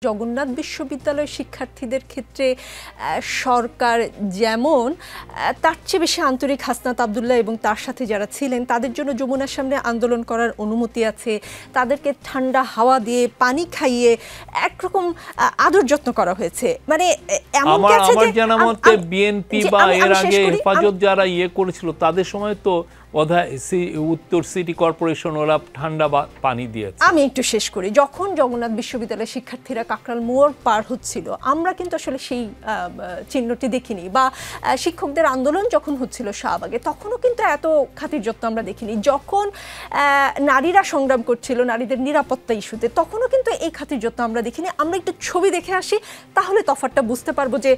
জগন্নাথ বিশ্ববিদ্যালয়ের শিক্ষার্থীদের ক্ষেত্রে সরকার যেমন তার চেয়ে বেশি আন্তরিক হাসনাত আব্দুল্লাহ এবং তার সাথে যারা ছিলেন তাদের জন্য যমুনার সামনে আন্দোলন করার অনুমতি আছে, তাদেরকে ঠান্ডা হাওয়া দিয়ে পানি খাইয়ে একরকম আদর যত্ন করা হয়েছে। মানে এমন আছে যে আমার জানা মতে বিএনপি বা এর আগে হেফাজত যারা করেছিল তাদের সময় তো উত্তর সিটি কর্পোরেশন ওরা ঠান্ডা পানি দিয়েছে। আমি একটু শেষ করি। যখন জগন্নাথ বিশ্ববিদ্যালয়ের শিক্ষার্থীরা কাকরাইল মোড় পার হচ্ছিল আমরা কিন্তু আসলে সেই চিহ্নটি দেখিনি, বা শিক্ষকদের আন্দোলন যখন হচ্ছিল শাহবাগে তখনও কিন্তু এত খাতির যত্ন আমরা দেখিনি। যখন নারীরা সংগ্রাম করছিল নারীদের নিরাপত্তা ইস্যুতে তখনও কিন্তু এই খাতির যত্ন আমরা দেখিনি। আমরা একটু ছবি দেখে আসি, তাহলে তফাৎটা বুঝতে পারবো যে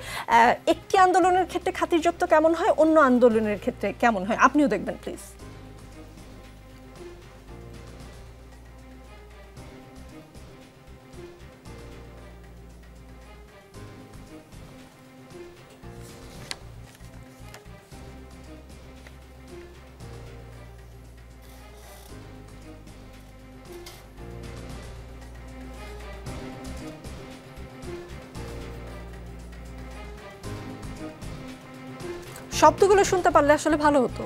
একটি আন্দোলনের ক্ষেত্রে খাতির যত্ন কেমন হয়, অন্য আন্দোলনের ক্ষেত্রে কেমন হয়। আপনিও দেখবেন প্লিজ। শব্দগুলো শুনতে পারলে আসলে ভালো হতো।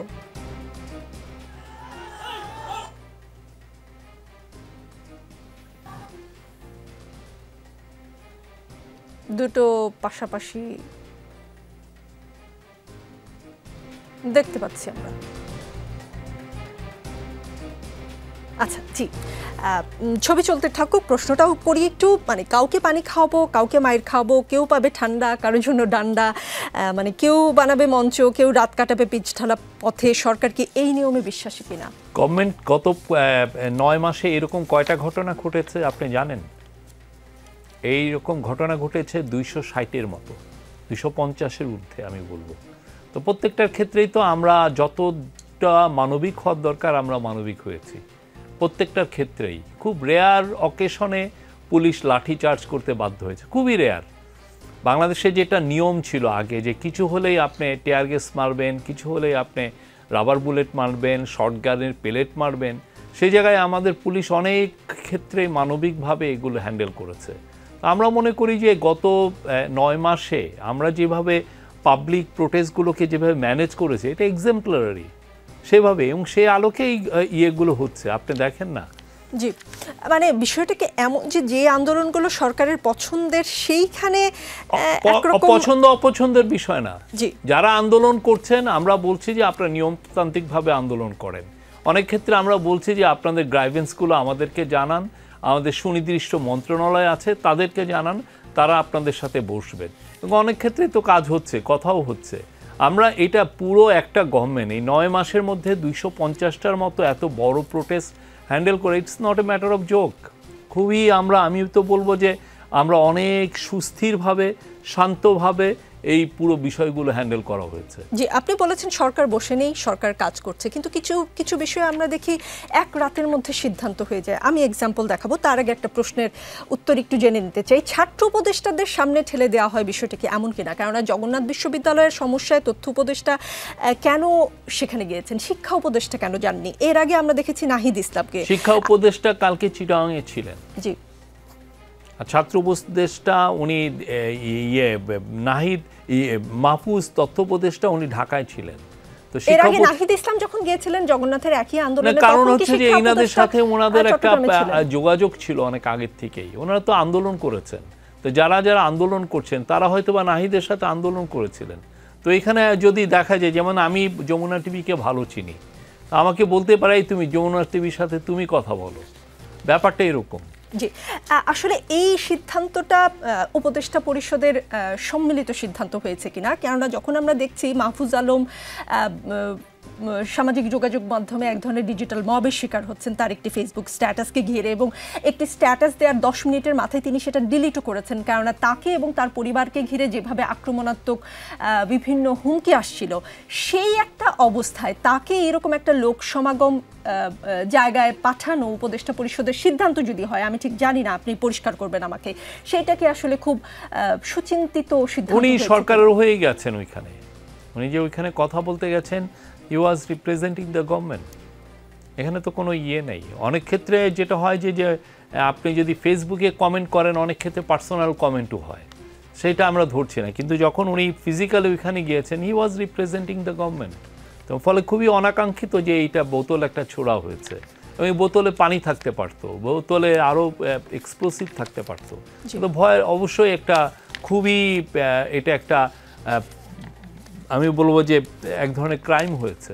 দুটো পাশাপাশি দেখতে পাচ্ছি আমরা। আচ্ছা জি, ছবি চলতে থাকুক। প্রশ্নটাও করি একটু, মানে কাউকে পানি খাওয়াবো, কাউকে মায়ের খাওয়াবো, কেউ পাবে ঠান্ডা, কারোর জন্য ডান্ডা, মানে কেউ বানাবে মঞ্চ, কেউ রাত কাটাবে পিচ ঢালা পথে। সরকার কি এই নিয়মে বিশ্বাসী কিনা? গভর্নমেন্ট গত 9 মাসে এরকম কয়টা ঘটনা ঘটেছে আপনি জানেন? এইরকম ঘটনা ঘটেছে 260-এর মতো, 250-এর ঊর্ধ্বে আমি বলবো। তো প্রত্যেকটার ক্ষেত্রেই তো আমরা যতটা মানবিক হওয়ার দরকার আমরা মানবিক হয়েছি প্রত্যেকটার ক্ষেত্রেই। খুব রেয়ার অকেশনে পুলিশ লাঠি চার্জ করতে বাধ্য হয়েছে, খুবই রেয়ার। বাংলাদেশে যেটা নিয়ম ছিল আগে যে কিছু হলেই আপনি টিয়ার গ্যাস মারবেন, কিছু হলেই আপনি রাবার বুলেট মারবেন, শর্টগানের পেলেট মারবেন, সেই জায়গায় আমাদের পুলিশ অনেক ক্ষেত্রে মানবিকভাবে এগুলো হ্যান্ডেল করেছে। আমরা মনে করি যে গত 9 মাসে আমরা যেভাবে পাবলিক প্রোটেস্টগুলোকে যেভাবে ম্যানেজ করেছি এটা এক্সাম্পলারি সেভাবে, এবং সেই আলোকেই ইয়েগুলো হচ্ছে আপনি দেখেন না। জি, মানে বিষয়টাকে এমন যে আন্দোলনগুলো সরকারের পছন্দের সেইখানে পছন্দ অপছন্দের বিষয় না। যারা আন্দোলন করছেন আমরা বলছি যে আপনারা নিয়মতান্ত্রিকভাবে আন্দোলন করেন। অনেক ক্ষেত্রে আমরা বলছি যে আপনাদের গ্রাইভেন্সগুলো আমাদেরকে জানান, আমাদের সুনির্দিষ্ট মন্ত্রণালয় আছে তাদেরকে জানান, তারা আপনাদের সাথে বসবেন। এবং অনেক ক্ষেত্রে তো কাজ হচ্ছে, কথাও হচ্ছে। আমরা এটা পুরো একটা গভর্নমেন্ট এই 9 মাসের মধ্যে 250টার মতো এত বড় প্রোটেস্ট হ্যান্ডেল করে, it's not a matter of joke. খুবই আমি তো বলবো যে আমরা অনেক সুস্থিরভাবে শান্তভাবে এই পুরো বিষয়গুলো হ্যান্ডেল করা হয়েছে। জি, আপনি বলেছেন সরকার বসে নেই, সরকার কাজ করছে, কিন্তু কিছু বিষয়ে আমরা দেখি এক রাতের মধ্যে সিদ্ধান্ত হয়ে যায়। আমি এক্সাম্পল দেখাবো, তার আগে একটা প্রশ্নের উত্তর একটু জেনে নিতে চাই। ছাত্র উপদেষ্টাদের সামনে ঠেলে দেওয়া হয় বিষয়টা কি এমন কিনা? কেননা জগন্নাথ বিশ্ববিদ্যালয়ের সমস্যায় তথ্য উপদেষ্টা কেন সেখানে গিয়েছেন, শিক্ষা উপদেষ্টা কেন যাননি? এর আগে আমরা দেখেছি নাহিদ ইসলামকে। শিক্ষা উপদেষ্টা কালকে চিটাগাংয়ে ছিলেন। জি, ছাত্র উপদেষ্টা উনি নাহিদ মাহফুজ তথ্য উপদেষ্টা উনি ঢাকায় ছিলেন। তো এর আগে নাহিদ ইসলাম যখন গিয়েছিলেন জগন্নাথের একই আন্দোলনে, কারণ হচ্ছে যে এনাদের সাথে ওনাদের একটা যোগাযোগ ছিল অনেক আগের থেকেই। ওনারা তো আন্দোলন করেছেন, তো যারা যারা আন্দোলন করছেন তারা হয়তো বা নাহিদের সাথে আন্দোলন করেছিলেন। তো এখানে যদি দেখা যায়, যেমন আমি যমুনা টিভিকে ভালো চিনি, আমাকে বলতে পারে তুমি যমুনা টিভির সাথে তুমি কথা বলো, ব্যাপারটা এরকম। জি, আসলে এই সিদ্ধান্তটা উপদেষ্টা পরিষদের সম্মিলিত সিদ্ধান্ত হয়েছে কিনা? কেননা যখন আমরা দেখছি মাহফুজ আলম সামাজিক যোগাযোগ মাধ্যমে এক ধরনের ডিজিটাল মবের শিকার হচ্ছেন তার একটি ফেসবুক স্ট্যাটাসকে ঘিরে, এবং একটি স্ট্যাটাস দেওয়ার 10 মিনিটের মাথায় তিনি সেটা ডিলিটও করেছেন, কেননা তাকে এবং তার পরিবারকে ঘিরে যেভাবে আক্রমণাত্মক বিভিন্ন হুমকি আসছিল, সেই একটা অবস্থায় তাকে এরকম একটা লোক সমাগম জায়গায় পাঠানো উপদেষ্টা পরিষদের সিদ্ধান্ত যদি হয়, আমি ঠিক জানি না, আপনি পরিষ্কার করবেন আমাকে, সেটাকে আসলে খুব সুচিন্তিত সিদ্ধান্ত। উনি সরকারের হয়ে গেছেন ওইখানে, উনি যে ওইখানে কথা বলতে গেছেন, হি ওয়াজ রিপ্রেজেন্টিং দ্য গভর্নমেন্ট। এখানে তো কোনো ইয়ে নেই। অনেক ক্ষেত্রে যেটা হয় যে আপনি যদি ফেসবুকে কমেন্ট করেন অনেক ক্ষেত্রে পার্সোনাল কমেন্টও হয়, সেটা আমরা ধরছি না। কিন্তু যখন উনি ফিজিক্যালি ওইখানে গিয়েছেন, হি ওয়াজ রিপ্রেজেন্টিং দ্য গভর্নমেন্ট। তো ফলে খুবই অনাকাঙ্ক্ষিত যে এইটা বোতল একটা ছোড়া হয়েছে, এবং এই বোতলে পানি থাকতে পারতো, বোতলে আরও এক্সপ্লোসিভ থাকতে পারতো। তো ভয় অবশ্যই একটা খুবই, এটা একটা আমি বলবো যে এক ধরনের ক্রাইম হয়েছে।